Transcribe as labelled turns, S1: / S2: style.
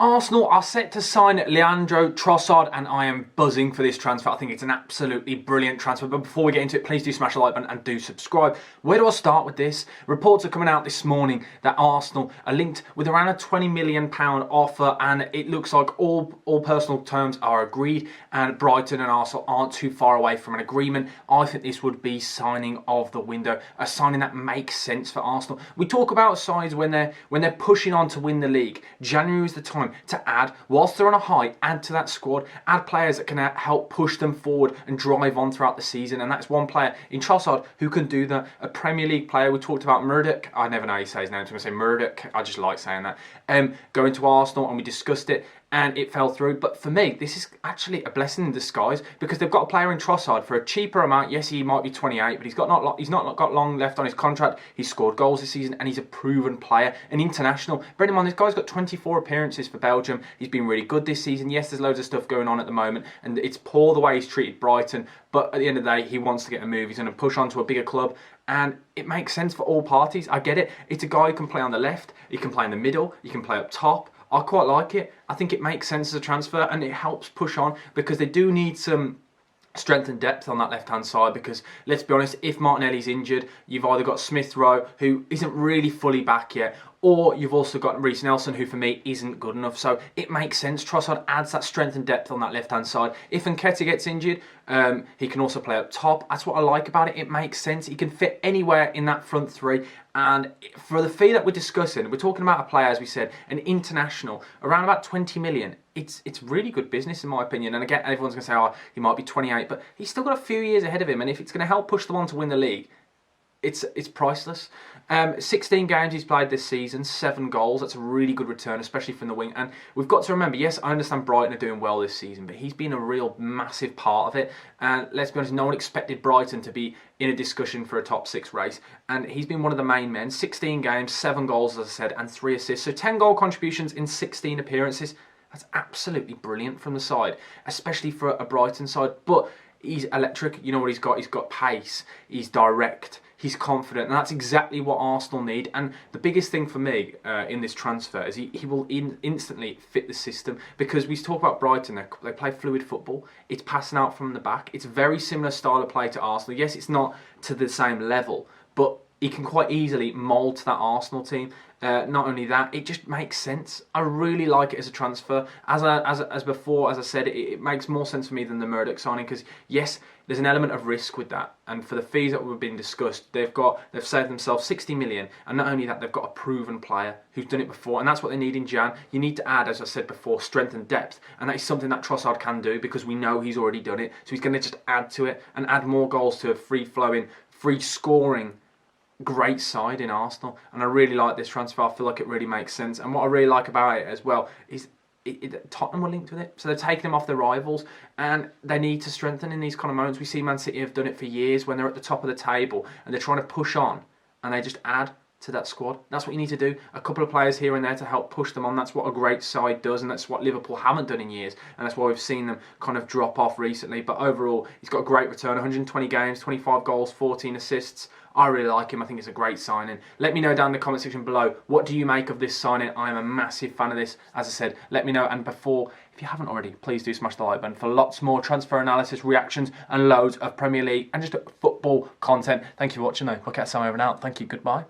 S1: Arsenal are set to sign Leandro Trossard, and I am buzzing for this transfer. I think it's an absolutely brilliant transfer. But before we get into it, please do smash the like button and do subscribe. Where do I start with this? Reports are coming out this morning that Arsenal are linked with around a £20 million offer, and it looks like all personal terms are agreed, and Brighton and Arsenal aren't too far away from an agreement. I think this would be signing of the window, a signing that makes sense for Arsenal. We talk about sides when they're pushing on to win the league. January is the time to add, whilst they're on a high, add to that squad, add players that can help push them forward and drive on throughout the season, and that's one player in Trossard who can do that. A Premier League player, we talked about Murdoch, I never know how you say his name, so I'm going to say Murdoch, I just like saying that, going to Arsenal, and we discussed it, and it fell through. But for me, this is actually a blessing in disguise, because they've got a player in Trossard for a cheaper amount. Yes, he might be 28, but he's not got long left on his contract. He's scored goals this season, and he's a proven player, an international. Bear in mind, this guy's got 24 appearances for Belgium. He's been really good this season. Yes, there's loads of stuff going on at the moment, and it's poor the way he's treated Brighton, but at the end of the day, he wants to get a move. He's going to push on to a bigger club, and it makes sense for all parties. I get it. It's a guy who can play on the left, he can play in the middle, he can play up top. I quite like it. I think it makes sense as a transfer, and it helps push on, because they do need some strength and depth on that left-hand side, because let's be honest, if Martinelli's injured, you've either got Smith Rowe, who isn't really fully back yet, or you've also got Reece Nelson, who for me isn't good enough. So it makes sense. Trossard adds that strength and depth on that left-hand side. If Nketiah gets injured, he can also play up top. That's what I like about it. It makes sense. He can fit anywhere in that front three. And for the fee that we're discussing, we're talking about a player, as we said, an international, around about 20 million. It's really good business, in my opinion. And again, everyone's going to say, oh, he might be 28, but he's still got a few years ahead of him. And if it's going to help push them on to win the league, it's priceless. 16 games he's played this season, 7 goals. That's a really good return, especially from the wing. And we've got to remember, yes, I understand Brighton are doing well this season, but he's been a real massive part of it. And let's be honest, no one expected Brighton to be in a discussion for a top 6 race. And he's been one of the main men. 16 games, 7 goals, as I said, and 3 assists. So 10 goal contributions in 16 appearances. That's absolutely brilliant from the side, especially for a Brighton side. But he's electric. You know what he's got? He's got pace. He's direct. He's confident, and that's exactly what Arsenal need. And the biggest thing for me in this transfer is he will instantly fit the system, because we talk about Brighton, they play fluid football. It's passing out from the back. It's a very similar style of play to Arsenal. Yes, it's not to the same level, but he can quite easily mould to that Arsenal team. Not only that, it just makes sense. I really like it as a transfer. As before, as I said, it makes more sense for me than the Murdoch signing, because yes, there's an element of risk with that. And for the fees that were being discussed, they've saved themselves 60 million, and not only that, they've got a proven player who's done it before, and that's what they need in Jan. You need to add, as I said before, strength and depth, and that is something that Trossard can do, because we know he's already done it. So he's going to just add to it and add more goals to a free-flowing, free-scoring great side in Arsenal. And I really like this transfer. I feel like it really makes sense. And what I really like about it as well is Tottenham were linked with it, so they're taking them off their rivals, and they need to strengthen in these kind of moments. We see Man City have done it for years when they're at the top of the table and they're trying to push on, and they just add to that squad. That's what you need to do. A couple of players here and there to help push them on. That's what a great side does, and that's what Liverpool haven't done in years, and that's why we've seen them kind of drop off recently. But overall, he's got a great return. 120 games, 25 goals, 14 assists. I really like him. I think it's a great signing. Let me know down in the comment section below, what do you make of this signing? I am a massive fan of this. As I said, let me know. And before, if you haven't already, please do smash the like button for lots more transfer analysis, reactions, and loads of Premier League and just football content. Thank you for watching though. Look at Sam over and out. Thank you. Goodbye.